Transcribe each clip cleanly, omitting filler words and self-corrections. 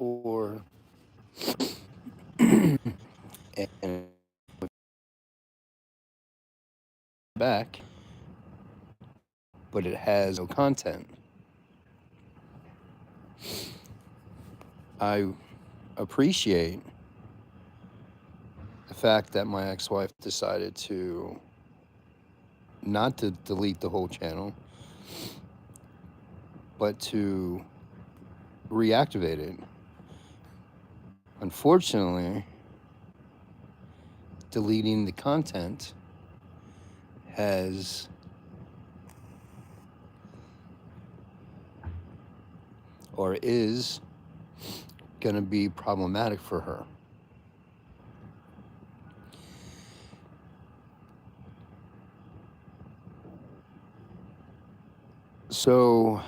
before, and back, but it has no content. I appreciate the fact that my ex-wife decided to not to delete the whole channel, but to reactivate it. Unfortunately, deleting the content has or is going to be problematic for her. So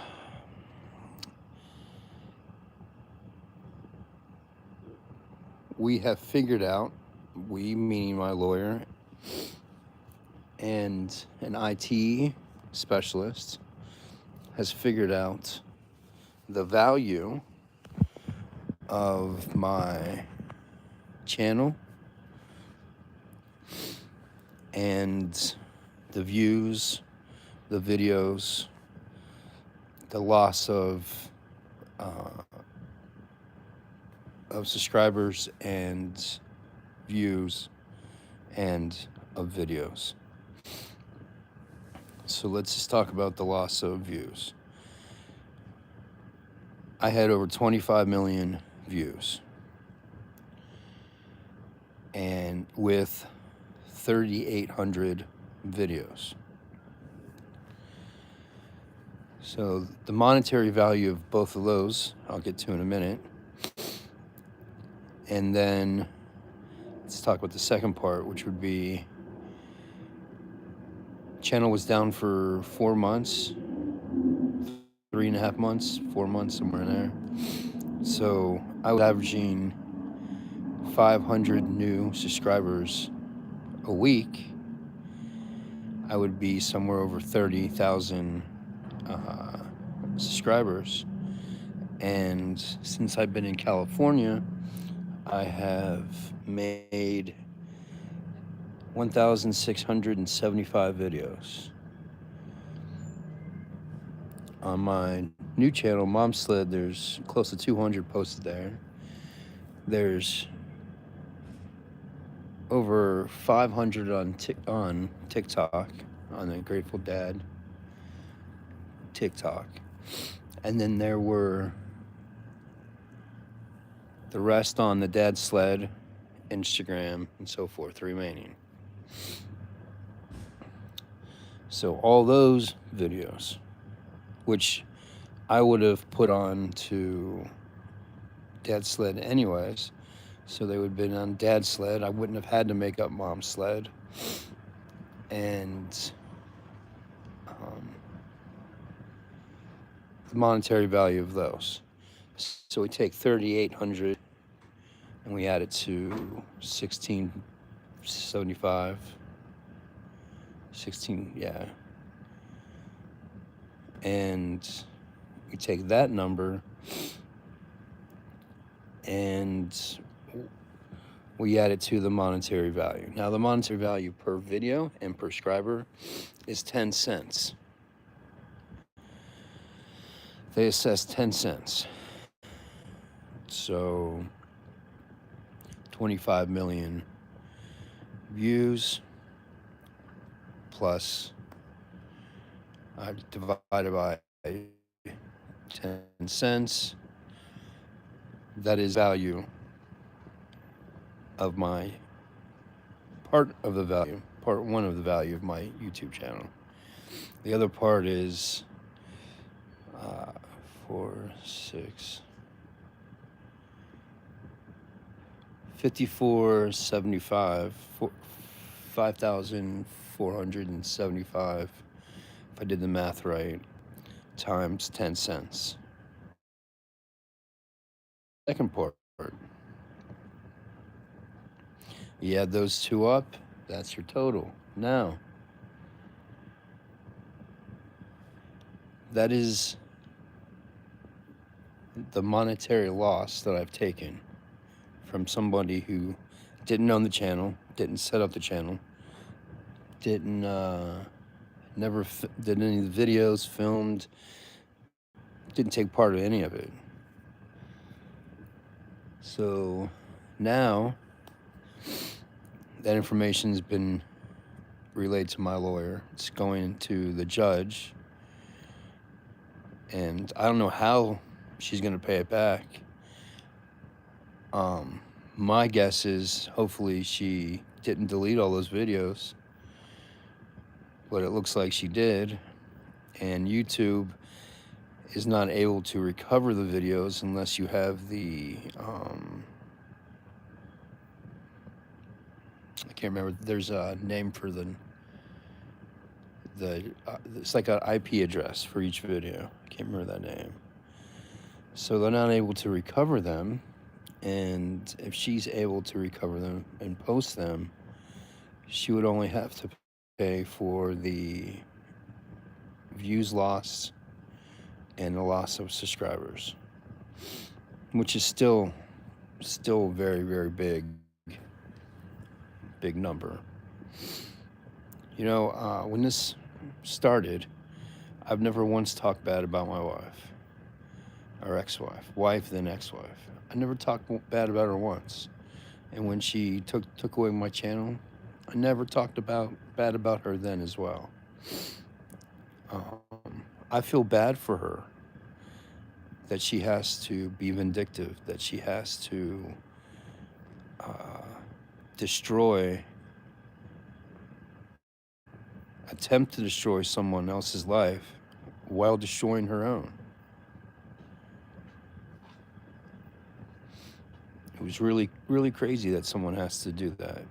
we have figured out, we meaning my lawyer and an IT specialist, has figured out the value of my channel and the views, the videos, the loss of subscribers and views and of videos. So let's just talk about the loss of views. I had over 25 million views, and with 3,800 videos. So the monetary value of both of those, I'll get to in a minute. And then let's talk about the second part, which would be channel was down for 4 months, 3.5 months, 4 months, somewhere in there. So I was averaging 500 new subscribers a week. I would be somewhere over 30,000 subscribers. And since I've been in California, I have made 1,675 videos. On my new channel, MomSled, there's close to 200 posted there. There's over 500 on TikTok, on the Grateful Dad TikTok. And then there were the rest on the DadSled, Instagram, and so forth, remaining. So all those videos, which I would have put on to DadSled anyways, so they would have been on DadSled. I wouldn't have had to make up MomSled. And the monetary value of those. So we take 3,800 and we add it to 1,675. 16, yeah. And we take that number and we add it to the monetary value. Now the monetary value per video and per subscriber is 10 cents. They assess 10 cents. So 25 million views plus divided by 10 cents. That is value of my part one of the value of my YouTube channel. The other part is 5,475, 5,475, if I did the math right, times 10 cents. Second part, you add those two up, that's your total. Now, that is the monetary loss that I've taken from somebody who didn't own the channel, didn't set up the channel, didn't never did any of the videos, filmed, didn't take part of any of it. So now that information's been relayed to my lawyer. It's going to the judge, and I don't know how she's going to pay it back. My guess is hopefully she didn't delete all those videos, but it looks like she did, and YouTube is not able to recover the videos unless you have the I can't remember. There's a name for the it's like an IP address for each video. I can't remember that name. So they're not able to recover them, and if she's able to recover them and post them, she would only have to pay for the views lost and the loss of subscribers, which is still very, very big number. You know, when this started, I've never once talked bad about my wife or ex-wife, wife then ex-wife. I never talked bad about her once. And when she took away my channel, I never talked bad about her then as well. I feel bad for her that she has to be vindictive, that she has to attempt to destroy someone else's life while destroying her own. It was really, really crazy that someone has to do that.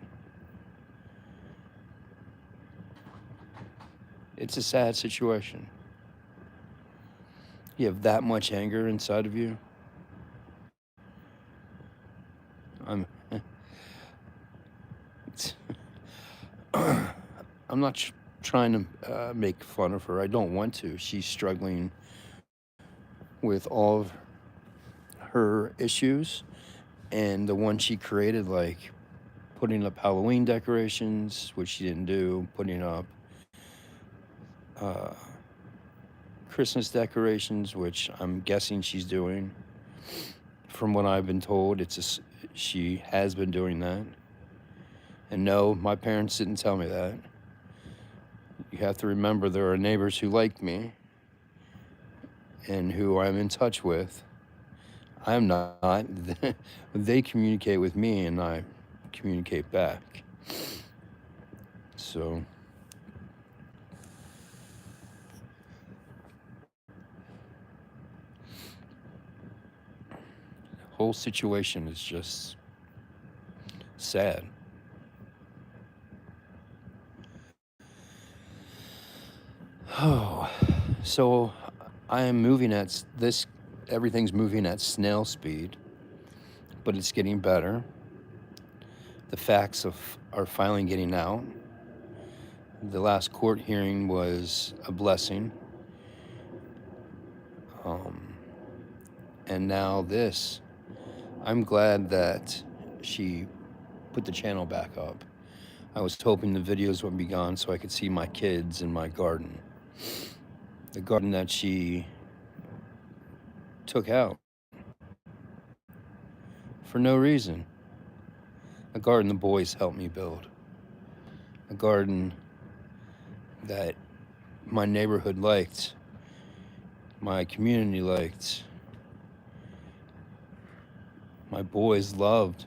It's a sad situation. You have that much anger inside of you. I'm not trying to make fun of her. I don't want to. She's struggling with all of her issues, and the one she created, like putting up Halloween decorations, which she didn't do, putting up Christmas decorations, which I'm guessing she's doing. From what I've been told, she has been doing that. And no, my parents didn't tell me that. You have to remember there are neighbors who like me and who I'm in touch with. I'm not. They communicate with me and I communicate back. So the whole situation is just sad. Oh, so I am moving at this, everything's moving at snail speed, but it's getting better. The facts are finally getting out. The last court hearing was a blessing. And now this. I'm glad that she put the channel back up. I was hoping the videos would be gone so I could see my kids in my garden. The garden that she took out for no reason. A garden the boys helped me build. A garden that my neighborhood liked, my community liked, my boys loved.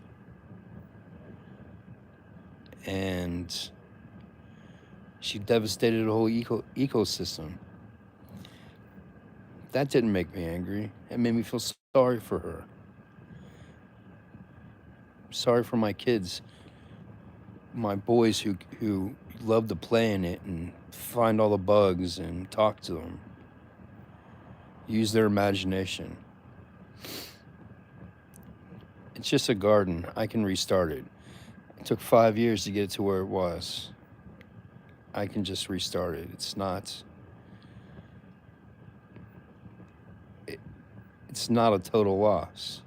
And she devastated the whole ecosystem. That didn't make me angry. It made me feel sorry for her. Sorry for my kids, my boys who love to play in it and find all the bugs and talk to them. Use their imagination. It's just a garden. I can restart it. It took 5 years to get it to where it was. I can just restart it. It's it's not a total loss.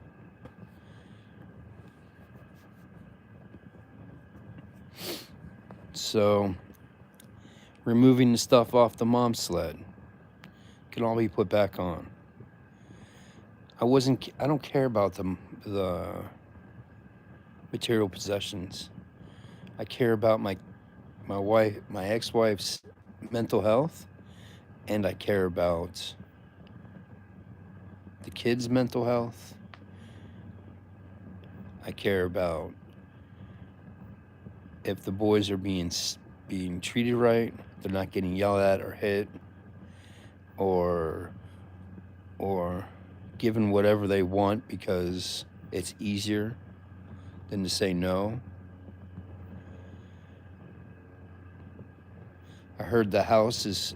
So removing the stuff off the MomSled can all be put back on. I don't care about the material possessions. I care about my ex-wife's mental health, and I care about the kids' mental health. I care about if the boys are being treated right, they're not getting yelled at or hit, or given whatever they want because it's easier than to say no. I heard the house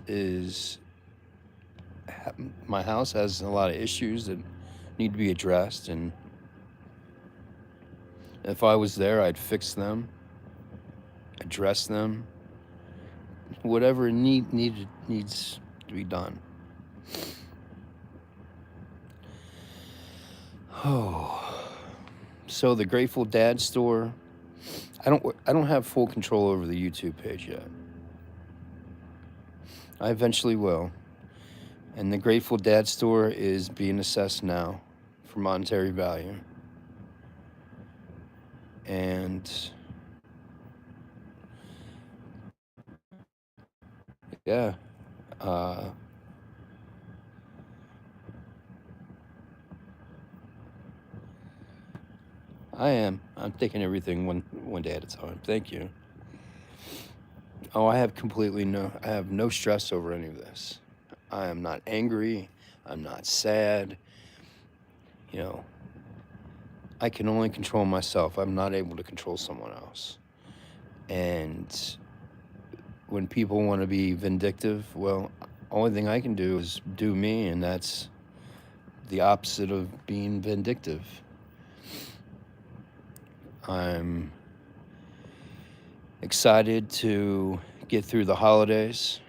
my house has a lot of issues that need to be addressed, and if I was there, I'd fix them, address them, whatever needs to be done. Oh, so the Grateful Dad store. I don't have full control over the YouTube page yet. I eventually will. And the Grateful Dad store is being assessed now for monetary value. And yeah, I'm taking everything one day at a time. Thank you. Oh, I have no stress over any of this. I am not angry. I'm not sad. You know, I can only control myself. I'm not able to control someone else. And when people want to be vindictive, well, only thing I can do is do me, and that's the opposite of being vindictive. I'm excited to get through the holidays.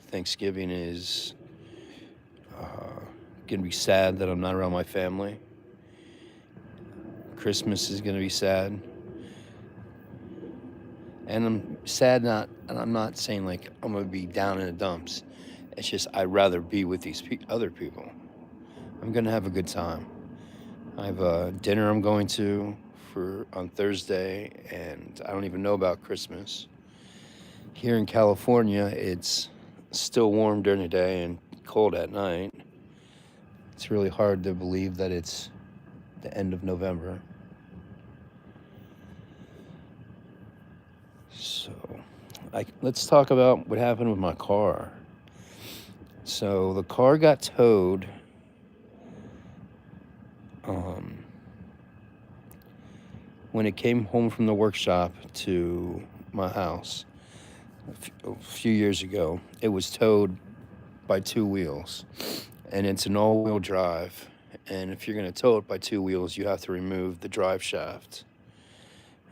Thanksgiving is going to be sad that I'm not around my family. Christmas is going to be sad. And I'm sad and I'm not saying like I'm going to be down in the dumps. It's just I'd rather be with these other people. I'm going to have a good time. I have a dinner I'm going to on Thursday, and I don't even know about Christmas. Here in California, it's still warm during the day and cold at night. It's really hard to believe that it's the end of November. So, let's talk about what happened with my car. So the car got towed when it came home from the workshop to my house a few years ago. It was towed by two wheels, and it's an all-wheel drive. And if you're going to tow it by two wheels, you have to remove the drive shaft.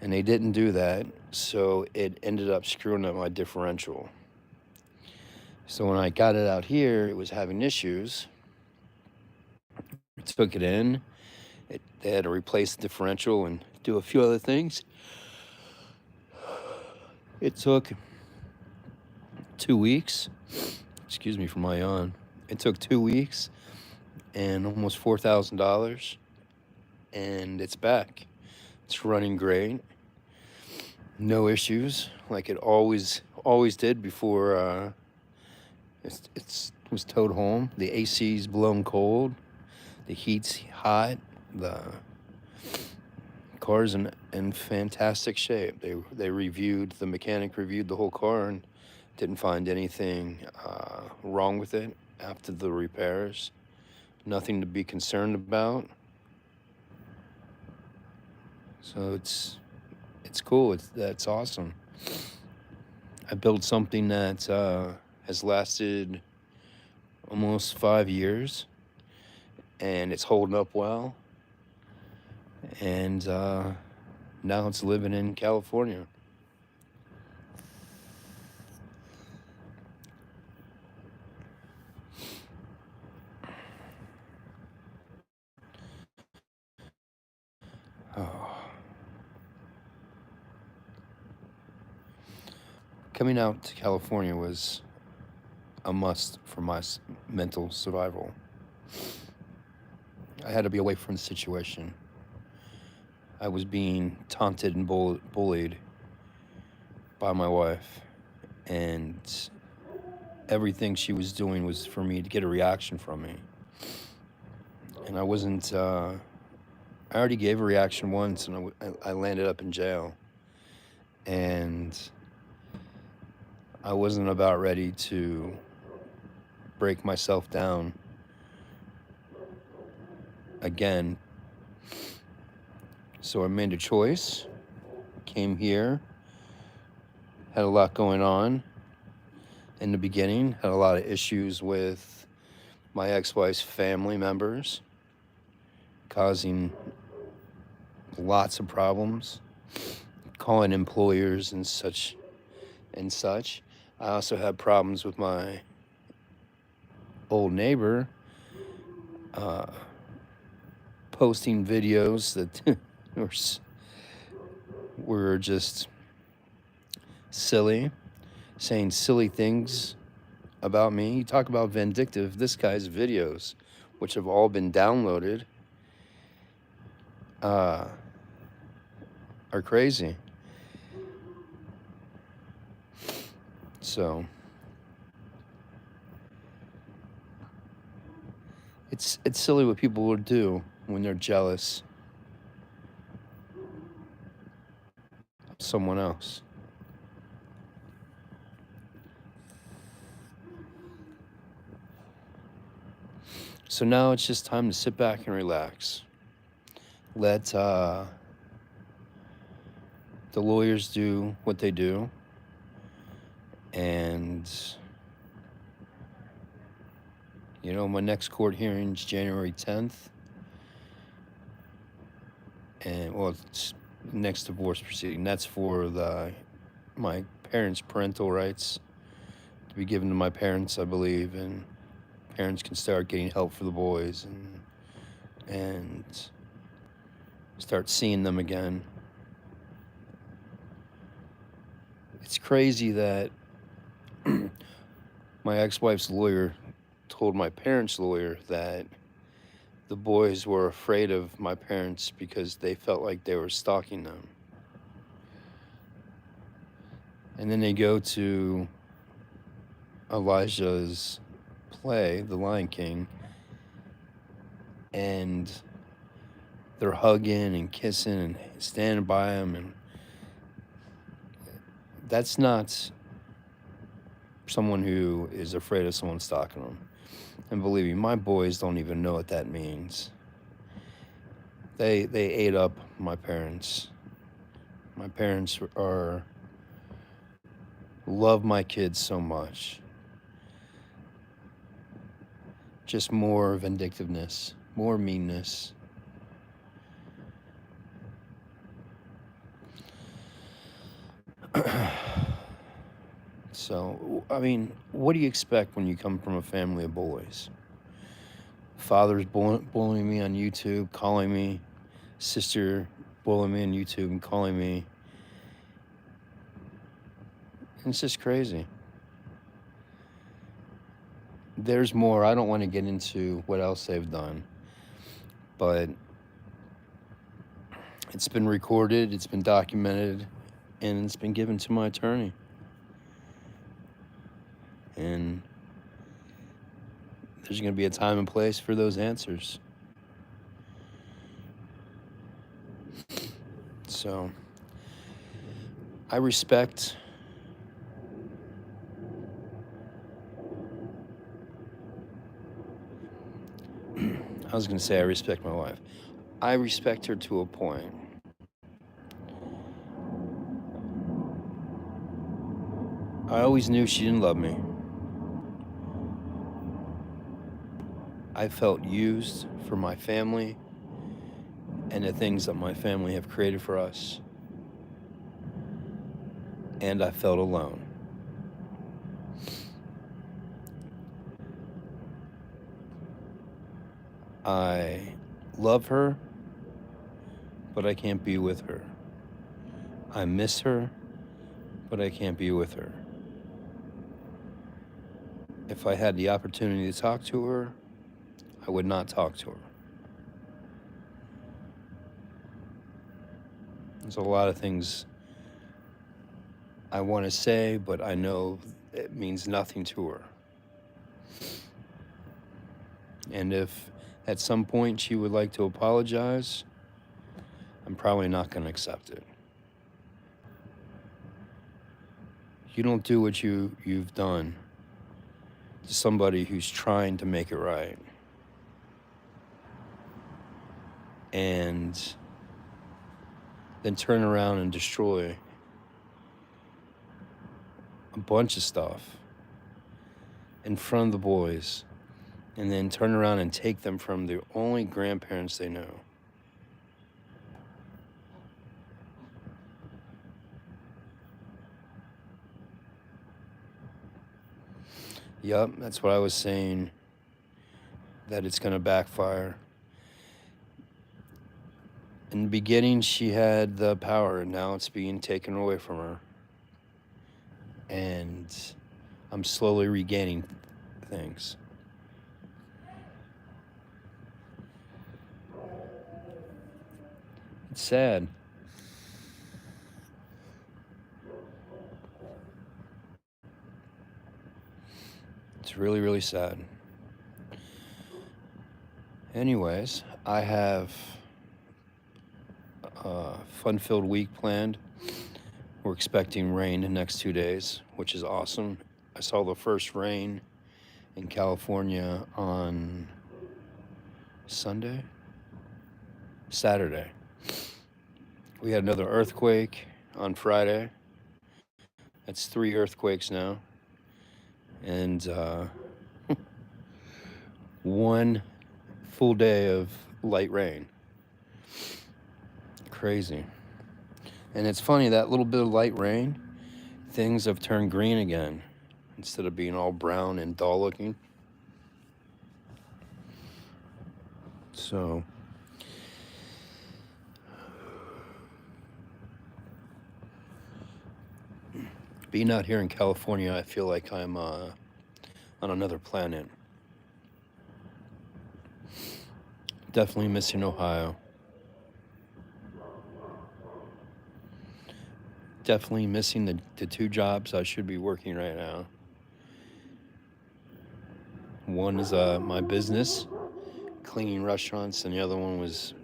And they didn't do that, so it ended up screwing up my differential. So when I got it out here, it was having issues. I took it in. They had to replace the differential and do a few other things. It took 2 weeks. Excuse me for my yawn. It took 2 weeks and almost $4,000, and it's back. It's running great. No issues, like it always did before it was towed home. The AC's blown cold. The heat's hot. The car's in fantastic shape. The mechanic reviewed the whole car and didn't find anything wrong with it after the repairs. Nothing to be concerned about. So it's cool. That's awesome. I built something that has lasted almost 5 years, and it's holding up well. And now it's living in California. coming out to California was a must for my mental survival. I had to be away from the situation. I was being taunted and bullied by my wife, and everything she was doing was for me to get a reaction from me. And I wasn't, I already gave a reaction once, and I landed up in jail. And I wasn't about ready to break myself down again. So I made a choice, came here, had a lot going on in the beginning, had a lot of issues with my ex-wife's family members, causing lots of problems, calling employers and such. I also had problems with my old neighbor, posting videos that were just silly, saying silly things about me. You talk about vindictive. This guy's videos, which have all been downloaded, are crazy. So it's silly what people would do when they're jealous of someone else. So now it's just time to sit back and relax. Let the lawyers do what they do. And, you know, my next court hearing is January 10th. And, well, it's next divorce proceeding. That's for my parents' parental rights to be given to my parents, I believe. And parents can start getting help for the boys and start seeing them again. It's crazy that my ex-wife's lawyer told my parents' lawyer that the boys were afraid of my parents because they felt like they were stalking them. And then they go to Elijah's play, The Lion King, and they're hugging and kissing and standing by him, and that's not someone who is afraid of someone stalking them. And believe me, my boys don't even know what that means. They ate up my parents. My parents love my kids so much. Just more vindictiveness, more meanness. So, I mean, what do you expect when you come from a family of boys? Father's bullying me on YouTube, calling me. Sister bullying me on YouTube and calling me. And it's just crazy. There's more. I don't want to get into what else they've done. But it's been recorded, it's been documented, and it's been given to my attorney. And there's going to be a time and place for those answers. So I respect I was going to say I respect my wife. I respect her to a point. I always knew she didn't love me. I felt used for my family and the things that my family have created for us. And I felt alone. I love her, but I can't be with her. I miss her, but I can't be with her. if I had the opportunity to talk to her, I would not talk to her. There's a lot of things I want to say, but I know it means nothing to her. And if at some point she would like to apologize, I'm probably not going to accept it. You don't do what you've done to somebody who's trying to make it right. And then turn around and destroy a bunch of stuff in front of the boys, and then turn around and take them from the only grandparents they know. Yup, that's what I was saying, that it's going to backfire. In the beginning, she had the power, and now it's being taken away from her. And I'm slowly regaining things. It's sad. It's really, really sad. Anyways, I have a fun-filled week planned. We're expecting rain the next 2 days, which is awesome. I saw the first rain in California on Saturday. We had another earthquake on Friday. That's 3 earthquakes now. And 1 full day of light rain. Crazy. And it's funny, that little bit of light rain, things have turned green again instead of being all brown and dull looking. So being out here in California, I feel like I'm on another planet. Definitely missing Ohio. Definitely missing the 2 jobs I should be working right now. One is my business, cleaning restaurants, and the other one was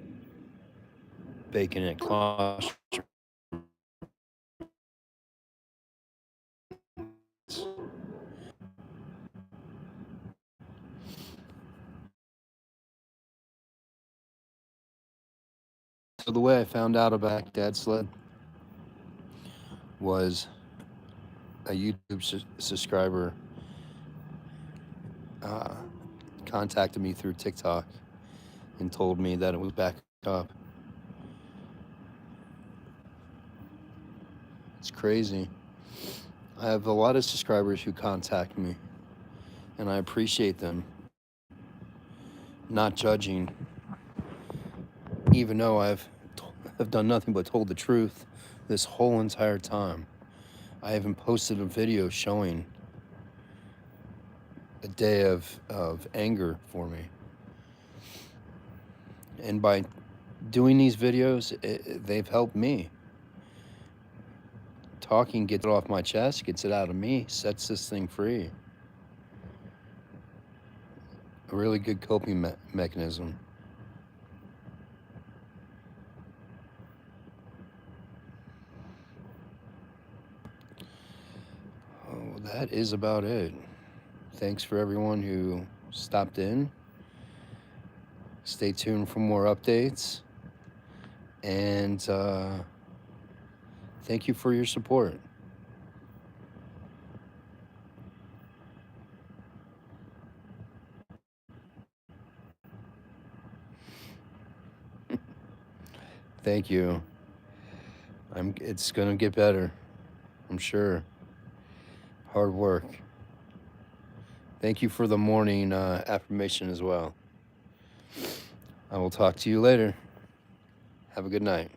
baking at classrooms. So the way I found out about DadSled was a YouTube subscriber contacted me through TikTok and told me that it was back up. It's crazy. I have a lot of subscribers who contact me, and I appreciate them. Not judging, even though I've done nothing but told the truth this whole entire time. I haven't posted a video showing a day of anger for me. And by doing these videos, they've helped me. Talking gets it off my chest, gets it out of me, sets this thing free. A really good coping mechanism. Oh, that is about it. Thanks for everyone who stopped in. Stay tuned for more updates. And thank you for your support. Thank you. It's gonna get better, I'm sure. Hard work. Thank you for the morning affirmation as well. I will talk to you later. Have a good night.